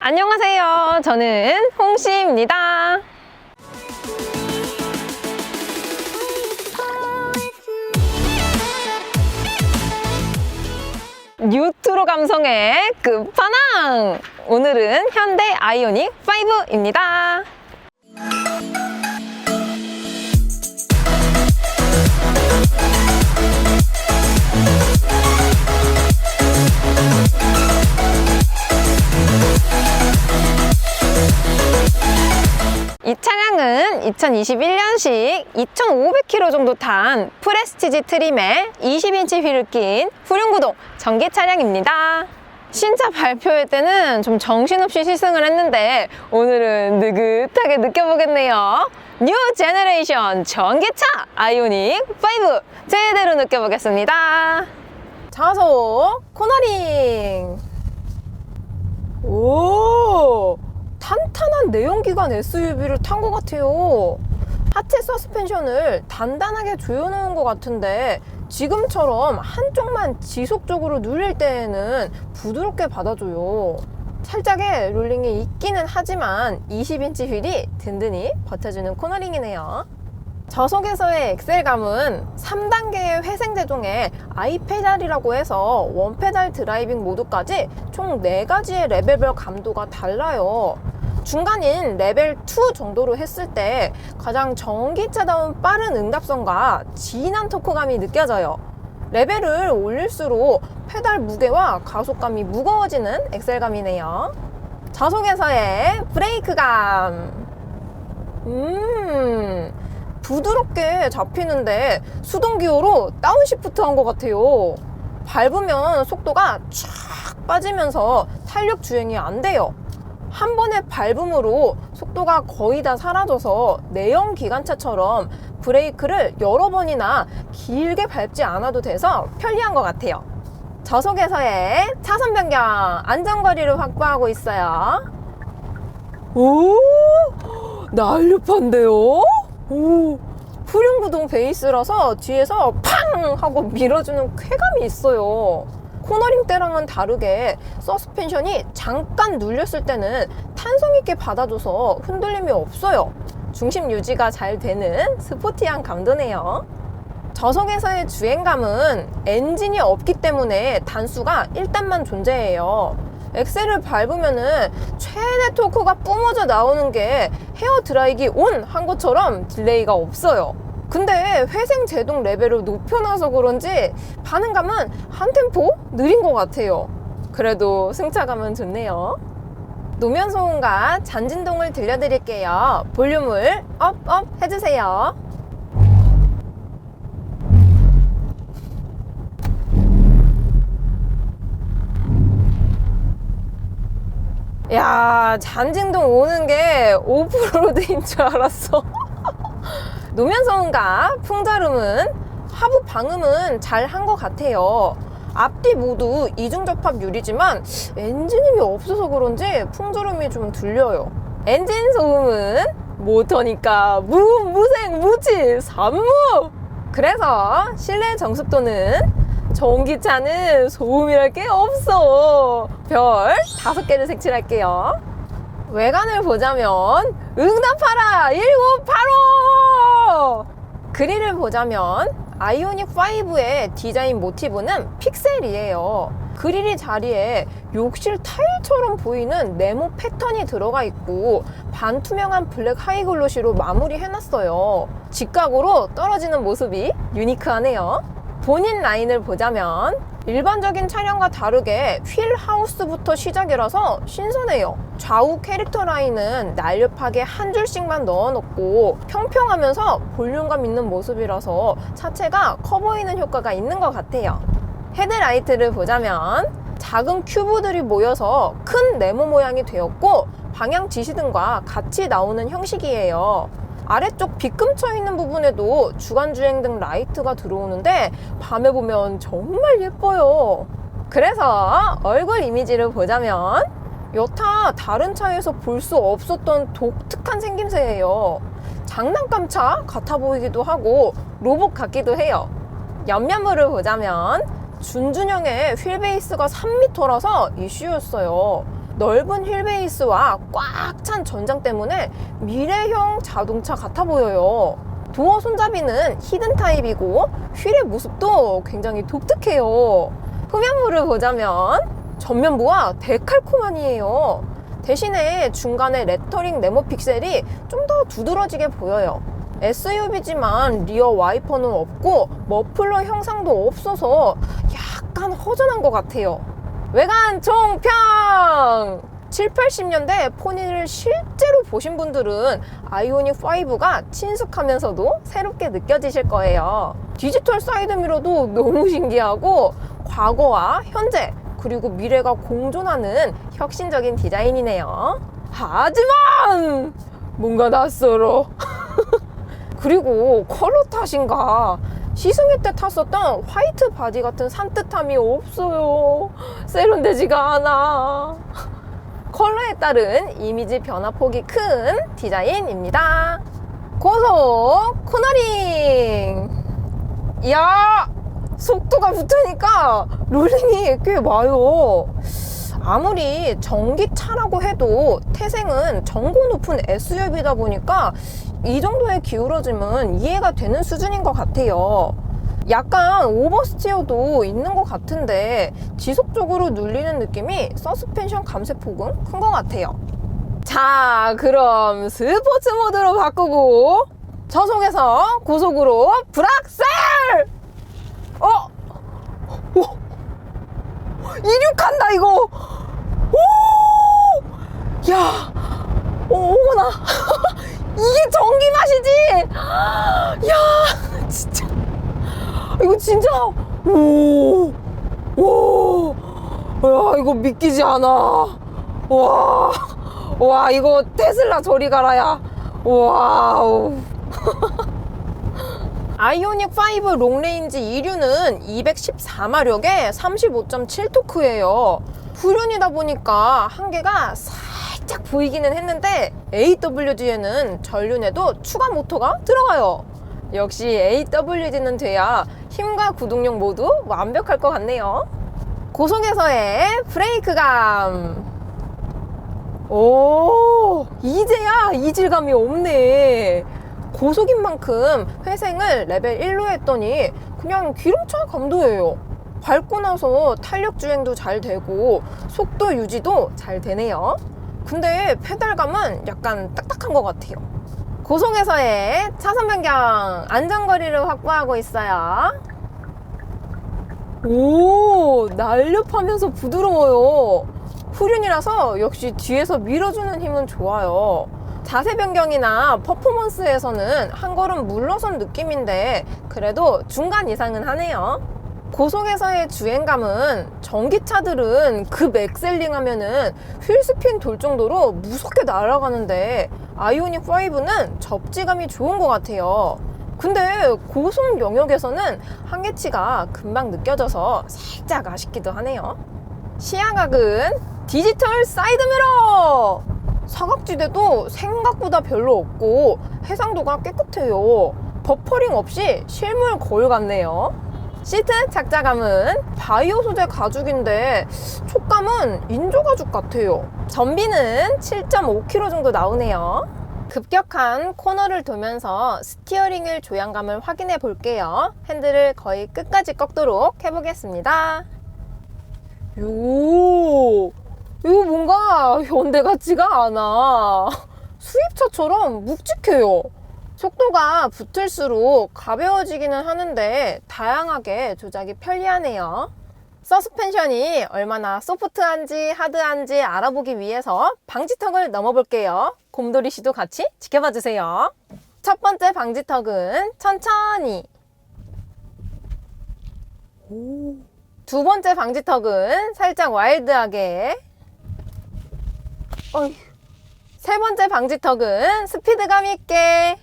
안녕하세요. 저는 홍시입니다. 뉴트로 감성의 끝판왕! 오늘은 현대 아이오닉 5입니다. 이 차량은 2021년식 2,500km 정도 탄 프레스티지 트림에 20인치 휠을 낀 후륜구동 전기 차량입니다. 신차 발표회 때는 좀 정신없이 시승을 했는데 오늘은 느긋하게 느껴보겠네요. 뉴 제너레이션 전기차 아이오닉 5 제대로 느껴보겠습니다. 좌석 코너링. 오! 탄탄한 내연기관 SUV를 탄 것 같아요. 하체 서스펜션을 단단하게 조여놓은 것 같은데 지금처럼 한쪽만 지속적으로 누릴 때에는 부드럽게 받아줘요. 살짝의 롤링이 있기는 하지만 20인치 휠이 든든히 버텨주는 코너링이네요. 저속에서의 엑셀감은 3단계의 회생제동에 아이페달이라고 해서 원페달 드라이빙 모드까지 총 4가지의 레벨별 감도가 달라요. 중간인 레벨 2 정도로 했을 때 가장 전기차다운 빠른 응답성과 진한 토크감이 느껴져요. 레벨을 올릴수록 페달 무게와 가속감이 무거워지는 엑셀감이네요. 저속에서의 브레이크감. 부드럽게 잡히는데 수동기어로 다운시프트 한 것 같아요. 밟으면 속도가 쫙 빠지면서 탄력 주행이 안 돼요. 한 번의 밟음으로 속도가 거의 다 사라져서 내연 기관차처럼 브레이크를 여러 번이나 길게 밟지 않아도 돼서 편리한 것 같아요. 저속에서의 차선 변경, 안전거리를 확보하고 있어요. 오, 날렵한데요? 오, 후륜구동 베이스라서 뒤에서 팡! 하고 밀어주는 쾌감이 있어요. 코너링 때랑은 다르게 서스펜션이 잠깐 눌렸을 때는 탄성 있게 받아줘서 흔들림이 없어요. 중심 유지가 잘 되는 스포티한 감도네요. 저속에서의 주행감은 엔진이 없기 때문에 단수가 1단만 존재해요. 엑셀을 밟으면은 최대 토크가 뿜어져 나오는 게 헤어 드라이기 온 한 것처럼 딜레이가 없어요. 근데 회생 제동 레벨을 높여놔서 그런지 반응감은 한 템포 느린 것 같아요. 그래도 승차감은 좋네요. 노면 소음과 잔진동을 들려드릴게요. 볼륨을 업 해주세요. 야, 잔진동 오는 게 오프로드인 줄 알았어. 노면 소음과 풍자름은 하부 방음은 잘 한 것 같아요. 앞뒤 모두 이중 접합 유리지만 엔진음이 없어서 그런지 풍자름이 좀 들려요. 엔진 소음은 모터니까 무생 무치 산무. 그래서 실내 정숙도는 전기차는 소음이랄 게 없어. 별 5개를 색칠할게요. 외관을 보자면 응답하라 1985! 그릴을 보자면 아이오닉 5의 디자인 모티브는 픽셀이에요. 그릴이 자리에 욕실 타일처럼 보이는 네모 패턴이 들어가 있고 반투명한 블랙 하이글로시로 마무리해놨어요. 직각으로 떨어지는 모습이 유니크하네요. 본인 라인을 보자면 일반적인 차량과 다르게 휠 하우스부터 시작이라서 신선해요. 좌우 캐릭터 라인은 날렵하게 한 줄씩만 넣어놓고 평평하면서 볼륨감 있는 모습이라서 차체가 커 보이는 효과가 있는 것 같아요. 헤드라이트를 보자면 작은 큐브들이 모여서 큰 네모 모양이 되었고 방향 지시등과 같이 나오는 형식이에요. 아래쪽 빗금쳐 있는 부분에도 주간주행등 라이트가 들어오는데 밤에 보면 정말 예뻐요. 그래서 얼굴 이미지를 보자면 여타 다른 차에서 볼 수 없었던 독특한 생김새예요. 장난감차 같아 보이기도 하고 로봇 같기도 해요. 옆면부를 보자면 준준형의 휠베이스가 3m라서 이슈였어요. 넓은 휠베이스와 꽉 찬 전장 때문에 미래형 자동차 같아 보여요. 도어 손잡이는 히든 타입이고 휠의 모습도 굉장히 독특해요. 후면부를 보자면 전면부와 데칼코마니에요. 대신에 중간에 레터링 네모 픽셀이 좀 더 두드러지게 보여요. SUV지만 리어 와이퍼는 없고 머플러 형상도 없어서 약간 허전한 것 같아요. 외관 총평! 7, 80년대 포니를 실제로 보신 분들은 아이오닉 5가 친숙하면서도 새롭게 느껴지실 거예요. 디지털 사이드미러도 너무 신기하고 과거와 현재 그리고 미래가 공존하는 혁신적인 디자인이네요. 하지만 뭔가 낯설어. 그리고 컬러 탓인가 시승회 때 탔었던 화이트 바디 같은 산뜻함이 없어요. 세련되지가 않아. 컬러에 따른 이미지 변화폭이 큰 디자인입니다. 고속 코너링. 이야, 속도가 붙으니까 롤링이 꽤 와요. 아무리 전기차라고 해도 태생은 전고 높은 SUV다 보니까 이 정도의 기울어짐은 이해가 되는 수준인 것 같아요. 약간 오버스티어도 있는 것 같은데 지속적으로 눌리는 느낌이 서스펜션 감쇄폭은 큰 것 같아요. 자, 그럼 스포츠 모드로 바꾸고 저속에서 고속으로 브락셀! 오! 이륙한다 이거! 오! 야! 어머나! 이게 전기 맛이지! 야! 진짜! 이거 진짜! 오! 오! 야, 이거 믿기지 않아! 와! 와, 이거 테슬라 저리 가라야! 와우! 아이오닉 5 롱레인지 2류는 214마력에 35.7토크예요. 후륜이다 보니까 한계가 살짝 보이기는 했는데 AWD에는 전륜에도 추가 모터가 들어가요. 역시 AWD는 돼야 힘과 구동력 모두 완벽할 것 같네요. 고속에서의 브레이크감. 오, 이제야 이질감이 없네. 고속인 만큼 회생을 레벨 1로 했더니 그냥 기름차 감도예요. 밟고 나서 탄력 주행도 잘 되고 속도 유지도 잘 되네요. 근데 페달감은 약간 딱딱한 것 같아요. 고속에서의 차선 변경, 안전거리를 확보하고 있어요. 오, 날렵하면서 부드러워요. 후륜이라서 역시 뒤에서 밀어주는 힘은 좋아요. 자세 변경이나 퍼포먼스에서는 한 걸음 물러선 느낌인데 그래도 중간 이상은 하네요. 고속에서의 주행감은 전기차들은 급 엑셀링 하면은 휠스핀 돌 정도로 무섭게 날아가는데 아이오닉 5는 접지감이 좋은 것 같아요. 근데 고속 영역에서는 한계치가 금방 느껴져서 살짝 아쉽기도 하네요. 시야각은 디지털 사이드미러! 사각지대도 생각보다 별로 없고 해상도가 깨끗해요. 버퍼링 없이 실물 거울 같네요. 시트 착자감은 바이오 소재 가죽인데 촉감은 인조 가죽 같아요. 전비는 7.5kg 정도 나오네요. 급격한 코너를 돌면서 스티어링 조향감을 확인해 볼게요. 핸들을 거의 끝까지 꺾도록 해보겠습니다. 이거 뭔가 현대 같지가 않아. 수입차처럼 묵직해요. 속도가 붙을수록 가벼워지기는 하는데 다양하게 조작이 편리하네요. 서스펜션이 얼마나 소프트한지 하드한지 알아보기 위해서 방지턱을 넘어볼게요. 곰돌이 씨도 같이 지켜봐 주세요. 첫 번째 방지턱은 천천히. 두 번째 방지턱은 살짝 와일드하게. 세 번째 방지턱은 스피드감 있게.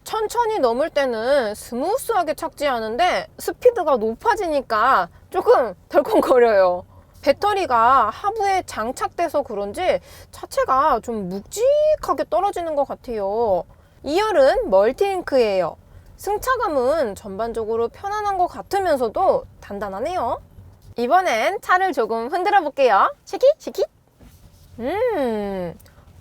천천히 넘을 때는 스무스하게 착지하는데 스피드가 높아지니까 조금 덜컹거려요. 배터리가 하부에 장착돼서 그런지 차체가 좀 묵직하게 떨어지는 것 같아요. 2열은 멀티링크예요. 승차감은 전반적으로 편안한 것 같으면서도 단단하네요. 이번엔 차를 조금 흔들어 볼게요. 시키 시키.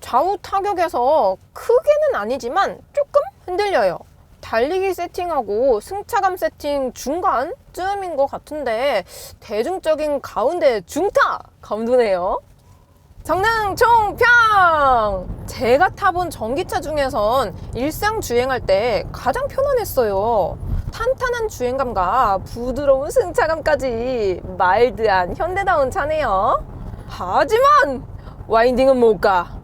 좌우 타격에서 크게는 아니지만 조금 흔들려요. 달리기 세팅하고 승차감 세팅 중간쯤인 것 같은데 대중적인 가운데 중타 감도네요. 성능 총평! 제가 타본 전기차 중에선 일상 주행할 때 가장 편안했어요. 탄탄한 주행감과 부드러운 승차감까지 마일드한 현대다운 차네요. 하지만 와인딩은 못 가.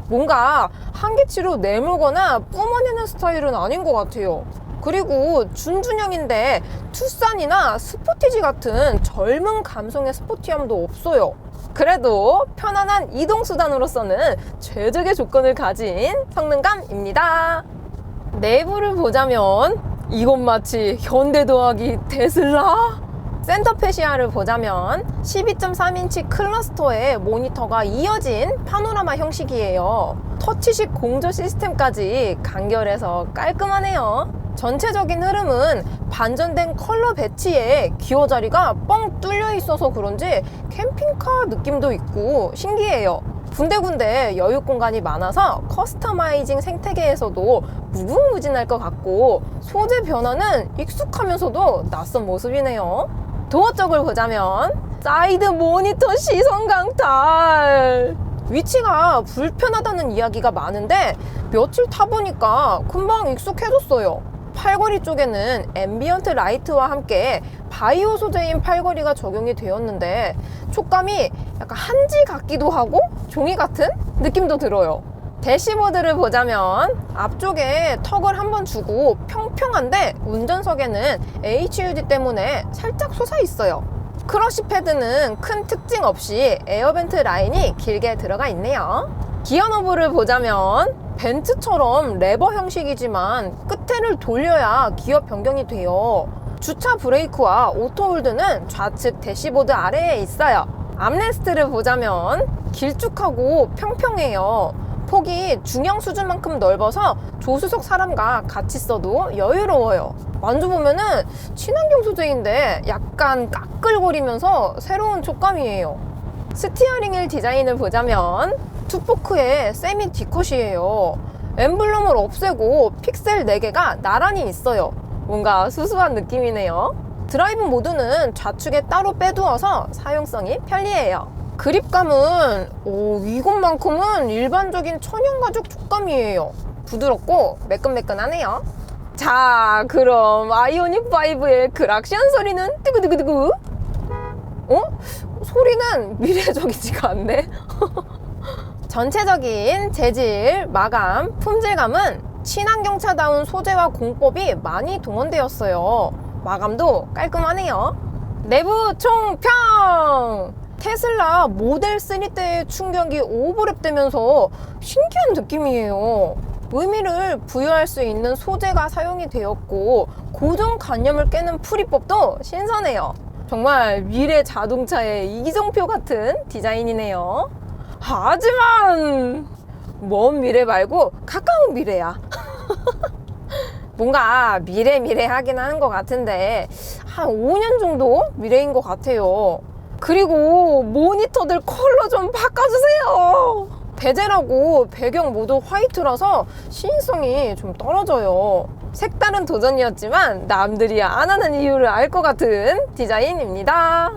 뭔가 한계치로 내몰거나 뿜어내는 스타일은 아닌 것 같아요. 그리고 준준형인데 투싼이나 스포티지 같은 젊은 감성의 스포티함도 없어요. 그래도 편안한 이동수단으로서는 최적의 조건을 가진 성능감입니다. 내부를 보자면 이건 마치 현대 더하기 테슬라? 센터페시아를 보자면 12.3인치 클러스터의 모니터가 이어진 파노라마 형식이에요. 터치식 공조 시스템까지 간결해서 깔끔하네요. 전체적인 흐름은 반전된 컬러 배치에 기어 자리가 뻥 뚫려 있어서 그런지 캠핑카 느낌도 있고 신기해요. 군데군데 여유 공간이 많아서 커스터마이징 생태계에서도 무궁무진할 것 같고 소재 변화는 익숙하면서도 낯선 모습이네요. 도어 쪽을 보자면 사이드 모니터 시선 강탈. 위치가 불편하다는 이야기가 많은데 며칠 타보니까 금방 익숙해졌어요. 팔걸이 쪽에는 앰비언트 라이트와 함께 바이오 소재인 팔걸이가 적용이 되었는데 촉감이 약간 한지 같기도 하고 종이 같은 느낌도 들어요. 대시보드를 보자면 앞쪽에 턱을 한번 주고 평평한데 운전석에는 HUD 때문에 살짝 솟아 있어요. 크러쉬 패드는 큰 특징 없이 에어벤트 라인이 길게 들어가 있네요. 기어 노브를 보자면 벤츠처럼 레버 형식이지만 끝에를 돌려야 기어 변경이 돼요. 주차 브레이크와 오토홀드는 좌측 대시보드 아래에 있어요. 암레스트를 보자면 길쭉하고 평평해요. 폭이 중형 수준만큼 넓어서 조수석 사람과 같이 써도 여유로워요. 만져보면은 친환경 소재인데 약간 까끌거리면서 새로운 촉감이에요. 스티어링 휠 디자인을 보자면 투포크의 세미 D컷이에요. 엠블럼을 없애고 픽셀 4개가 나란히 있어요. 뭔가 수수한 느낌이네요. 드라이브 모드는 좌측에 따로 빼두어서 사용성이 편리해요. 그립감은 이것만큼은 일반적인 천연가죽 촉감이에요. 부드럽고 매끈매끈하네요. 자, 그럼 아이오닉 5의 크락션 소리는 뜨구두구두구. 소리는 미래적이지가 않네. 전체적인 재질, 마감, 품질감은 친환경차다운 소재와 공법이 많이 동원되었어요. 마감도 깔끔하네요. 내부 총평! 테슬라 모델 3 때의 충격이 오버랩되면서 신기한 느낌이에요. 의미를 부여할 수 있는 소재가 사용이 되었고 고정관념을 깨는 풀이법도 신선해요. 정말 미래 자동차의 이정표 같은 디자인이네요. 하지만 먼 미래 말고 가까운 미래야. 뭔가 미래하긴 하는 것 같은데 한 5년 정도 미래인 것 같아요. 그리고 모니터들 컬러 좀 바꿔주세요. 베젤하고 배경 모두 화이트라서 시인성이 좀 떨어져요. 색다른 도전이었지만 남들이 안 하는 이유를 알 것 같은 디자인입니다.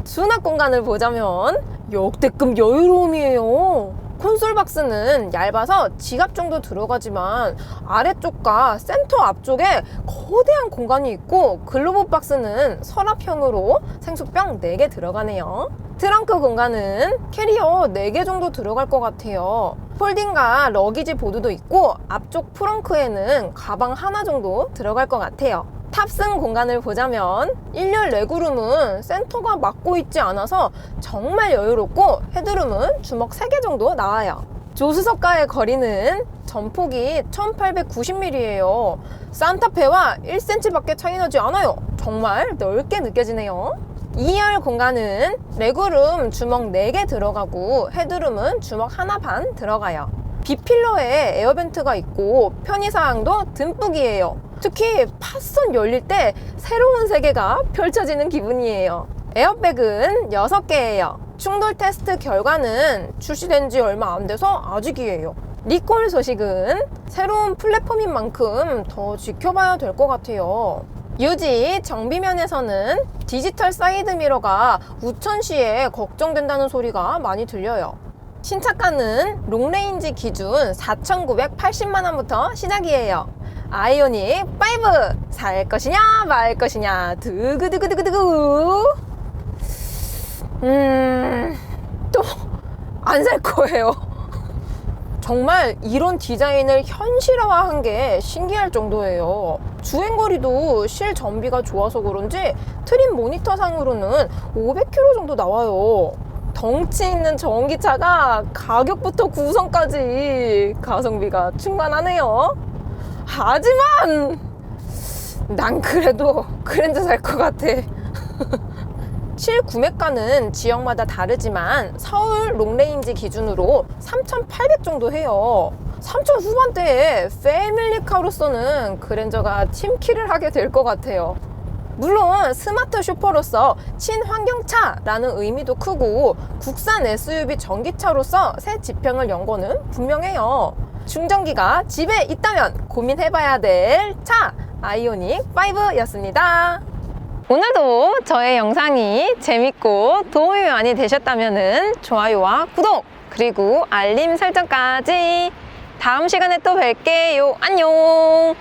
수납 공간을 보자면 역대급 여유로움이에요. 콘솔 박스는 얇아서 지갑 정도 들어가지만 아래쪽과 센터 앞쪽에 거대한 공간이 있고 글로브 박스는 서랍형으로 생수병 4개 들어가네요. 트렁크 공간은 캐리어 4개 정도 들어갈 것 같아요. 폴딩과 러기지 보드도 있고 앞쪽 프렁크에는 가방 하나 정도 들어갈 것 같아요. 탑승 공간을 보자면 1열 레그룸은 센터가 막고 있지 않아서 정말 여유롭고 헤드룸은 주먹 3개 정도 나와요. 조수석과의 거리는 전폭이 1890mm예요. 산타페와 1cm 밖에 차이 나지 않아요. 정말 넓게 느껴지네요. 2열 공간은 레그룸 주먹 4개 들어가고 헤드룸은 주먹 하나 반 들어가요. B필러에 에어벤트가 있고 편의사항도 듬뿍이에요. 특히 팥선 열릴 때 새로운 세계가 펼쳐지는 기분이에요. 에어백은 6개예요. 충돌 테스트 결과는 출시된 지 얼마 안 돼서 아직이에요. 리콜 소식은 새로운 플랫폼인 만큼 더 지켜봐야 될 것 같아요. 유지 정비면에서는 디지털 사이드 미러가 우천시에 걱정된다는 소리가 많이 들려요. 신차가는 롱레인지 기준 4,980만 원부터 시작이에요. 아이오닉 5 살 것이냐 말 것이냐 두구두구두구두구. 또 안 살 거예요. 정말 이런 디자인을 현실화한 게 신기할 정도예요. 주행거리도 실전비가 좋아서 그런지 트림 모니터 상으로는 500km 정도 나와요. 덩치 있는 전기차가 가격부터 구성까지 가성비가 충만하네요. 하지만 난 그래도 그랜저 살 것 같아. 실구매가는 지역마다 다르지만 서울 롱레인지 기준으로 3,800 정도 해요. 3,000 후반대에 패밀리카로서는 그랜저가 팀킬을 하게 될 것 같아요. 물론 스마트 슈퍼로서 친환경차라는 의미도 크고 국산 SUV 전기차로서 새 지평을 연 거는 분명해요. 충전기가 집에 있다면 고민해봐야 될 차 아이오닉 5였습니다. 오늘도 저의 영상이 재밌고 도움이 많이 되셨다면 좋아요와 구독 그리고 알림 설정까지. 다음 시간에 또 뵐게요. 안녕.